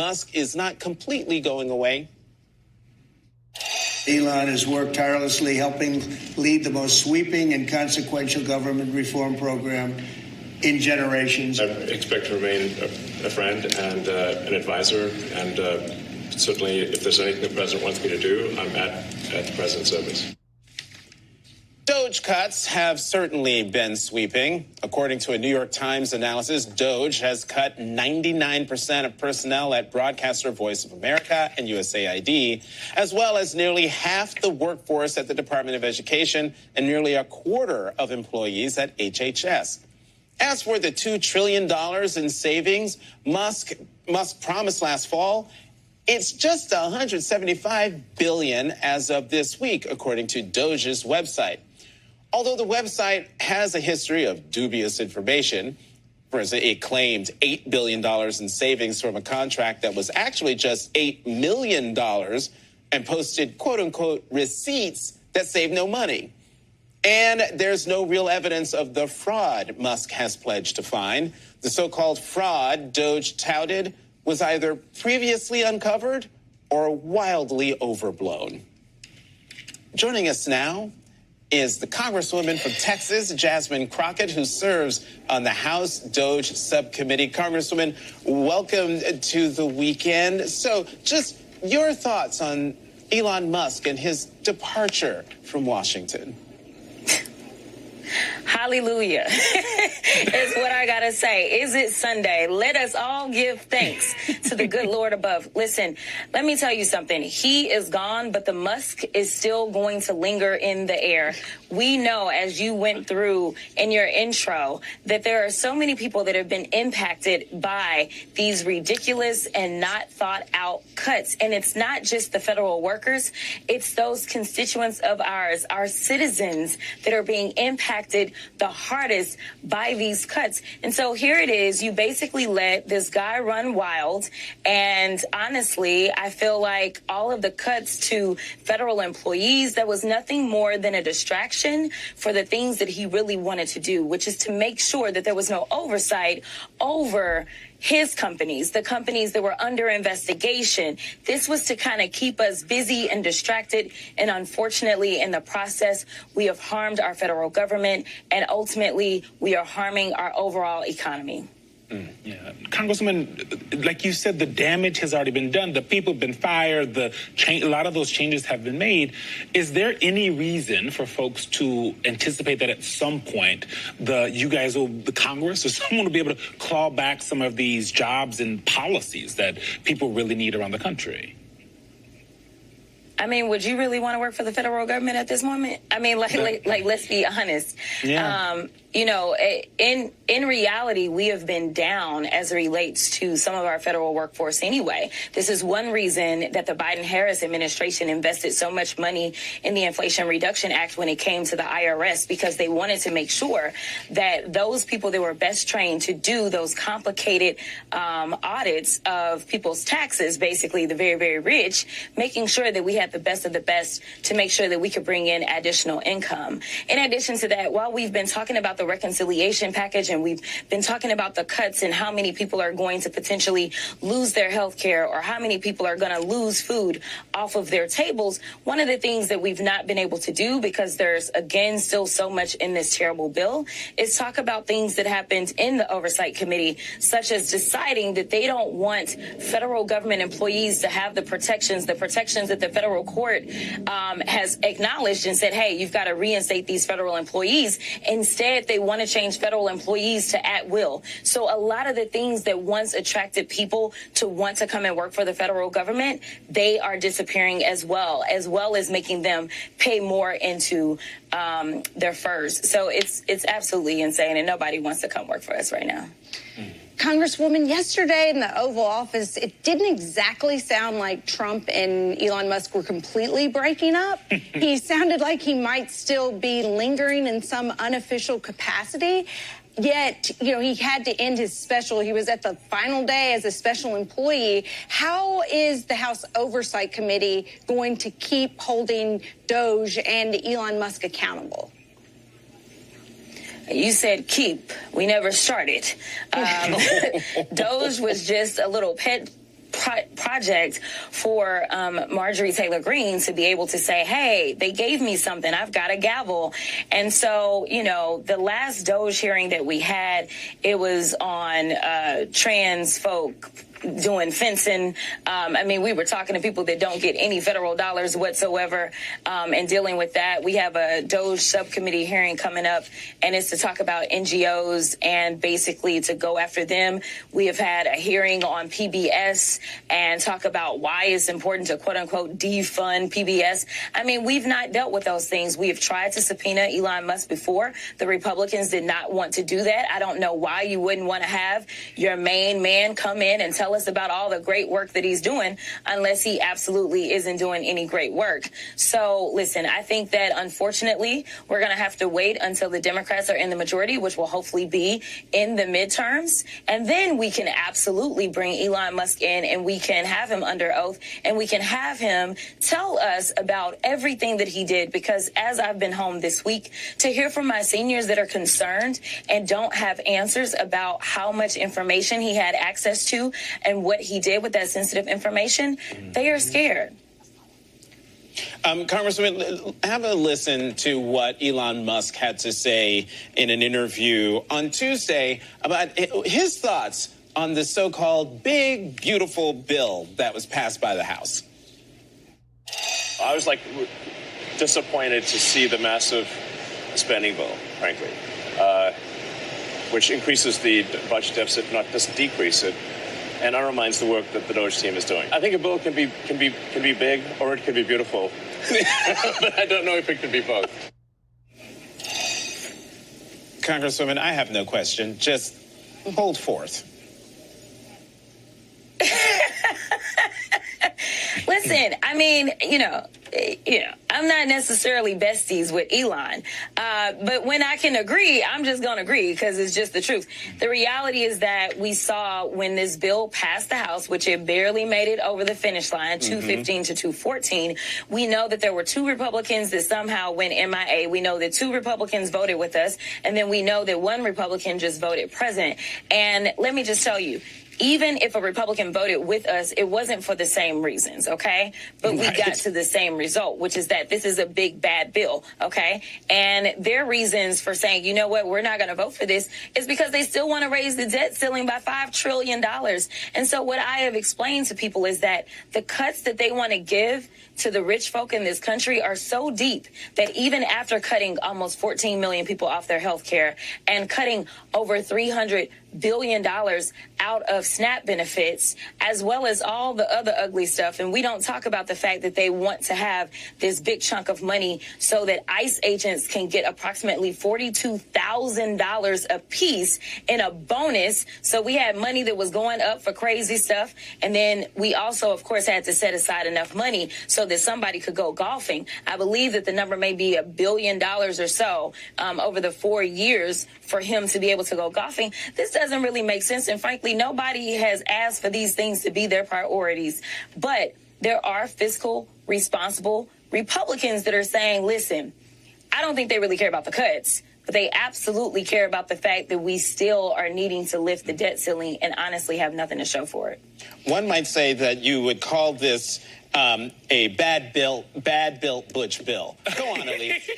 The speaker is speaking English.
Musk is not completely going away. Elon has worked tirelessly helping lead the most sweeping and consequential government reform program in generations. I expect to remain a friend and an advisor, and certainly if there's anything the president wants me to do, I'm at the president's service. DOGE cuts have certainly been sweeping. According to a New York Times analysis, DOGE has cut 99% of personnel at broadcaster Voice of America and USAID, as well as nearly half the workforce at the Department of Education and nearly a quarter of employees at HHS. As for the $2 trillion in savings Musk promised last fall, it's just $175 billion as of this week, according to DOGE's website. Although the website has a history of dubious information, for instance, it claimed $8 billion in savings from a contract that was actually just $8 million and posted, quote unquote, receipts that saved no money. And there's no real evidence of the fraud Musk has pledged to find. The so-called fraud DOGE touted was either previously uncovered or wildly overblown. Joining us now is the Congresswoman from Texas, Jasmine Crockett, who serves on the House DOGE subcommittee. Congresswoman, welcome to the weekend. So just your thoughts on Elon Musk and his departure from Washington. Hallelujah is what I gotta say. Is it Sunday? Let us all give thanks to the good Lord above. Listen, let me tell you something. He is gone, but the Musk is still going to linger in the air. We know, as you went through in your intro, that there are so many people that have been impacted by these ridiculous and not thought out cuts. And it's not just the federal workers. It's those constituents of ours, our citizens, that are being impacted the hardest by these cuts. And so here it is. You basically let this guy run wild. And honestly, I feel like all of the cuts to federal employees, that was nothing more than a distraction for the things that he really wanted to do, which is to make sure that there was no oversight over his companies, the companies that were under investigation. This was to kind of keep us busy and distracted. And unfortunately, in the process, we have harmed our federal government, and ultimately, we are harming our overall economy. Yeah, Congresswoman, like you said, the damage has already been done. The people have been fired. A lot of those changes have been made. Is there any reason for folks to anticipate that at some point the Congress or someone will be able to claw back some of these jobs and policies that people really need around the country? I mean, would you really want to work for the federal government at this moment? I mean, like let's be honest. Yeah. You know, in reality, we have been down as it relates to some of our federal workforce anyway. This is one reason that the Biden-Harris administration invested so much money in the Inflation Reduction Act when it came to the IRS, because they wanted to make sure that those people that were best trained to do those complicated audits of people's taxes, basically the very, very rich, making sure that we had the best of the best to make sure that we could bring in additional income. In addition to that, while we've been talking about the reconciliation package and we've been talking about the cuts and how many people are going to potentially lose their health care or how many people are going to lose food off of their tables, one of the things that we've not been able to do, because there's, again, still so much in this terrible bill, is talk about things that happened in the Oversight Committee, such as deciding that they don't want federal government employees to have the protections that the federal court has acknowledged and said, hey, you've got to reinstate these federal employees. Instead, they want to change federal employees to at will. So a lot of the things that once attracted people to want to come and work for the federal government, they are disappearing as well as making them pay more into their FERS. So it's absolutely insane, and nobody wants to come work for us right now. Congresswoman, yesterday in the Oval Office, it didn't exactly sound like Trump and Elon Musk were completely breaking up. He sounded like he might still be lingering in some unofficial capacity. Yet, you know, he had to end his special. He was at the final day as a special employee. How is the House Oversight Committee going to keep holding DOGE and Elon Musk accountable? You said keep. We never started. DOGE was just a little pet project for Marjorie Taylor Greene to be able to say, hey, they gave me something, I've got a gavel. And so, you know, the last DOGE hearing that we had, it was on trans folk doing fencing. I mean, we were talking to people that don't get any federal dollars whatsoever, and dealing with that. We have a DOGE subcommittee hearing coming up, and it's to talk about NGOs and basically to go after them. We have had a hearing on PBS and talk about why it's important to quote unquote defund PBS. I mean, we've not dealt with those things. We have tried to subpoena Elon Musk before. The Republicans did not want to do that. I don't know why you wouldn't want to have your main man come in and tell us about all the great work that he's doing, unless he absolutely isn't doing any great work. So listen, I think that unfortunately we're going to have to wait until the Democrats are in the majority, which will hopefully be in the midterms, and then we can absolutely bring Elon Musk in and we can have him under oath and we can have him tell us about everything that he did. Because as I've been home this week, to hear from my seniors that are concerned and don't have answers about how much information he had access to and what he did with that sensitive information, they are scared. Congresswoman, have a listen to what Elon Musk had to say in an interview on Tuesday about his thoughts on the so-called big, beautiful bill that was passed by the House. I was disappointed to see the massive spending bill, frankly, which increases the budget deficit, doesn't decrease it, and undermines the work that the DOGE team is doing. I think a bill can be big or it can be beautiful, but I don't know if it can be both. Congresswoman, I have no question. Just hold forth. Listen, I mean, I'm not necessarily besties with Elon, but when I can agree, I'm just going to agree because it's just the truth. The reality is that we saw when this bill passed the House, which it barely made it over the finish line, 215 to 214, we know that there were 2 Republicans that somehow went MIA. We know that 2 Republicans voted with us, and then we know that 1 Republican just voted present. And let me just tell you, even if a Republican voted with us, it wasn't for the same reasons, okay? But we got to the same result, which is that this is a big, bad bill, okay? And their reasons for saying, you know what, we're not going to vote for this is because they still want to raise the debt ceiling by $5 trillion. And so what I have explained to people is that the cuts that they want to give to the rich folk in this country are so deep that even after cutting almost 14 million people off their health care and cutting over $300 billion out of SNAP benefits, as well as all the other ugly stuff. And we don't talk about the fact that they want to have this big chunk of money so that ICE agents can get approximately $42,000 a piece in a bonus. So we had money that was going up for crazy stuff. And then we also, of course, had to set aside enough money so that somebody could go golfing. I believe that the number may be $1 billion or so over the 4 years for him to be able to go golfing. This doesn't really make sense. And frankly, nobody has asked for these things to be their priorities. But there are fiscal, responsible Republicans that are saying, listen, I don't think they really care about the cuts, but they absolutely care about the fact that we still are needing to lift the debt ceiling and honestly have nothing to show for it. One might say that you would call this a bad built Butch bill. Go on, Elise.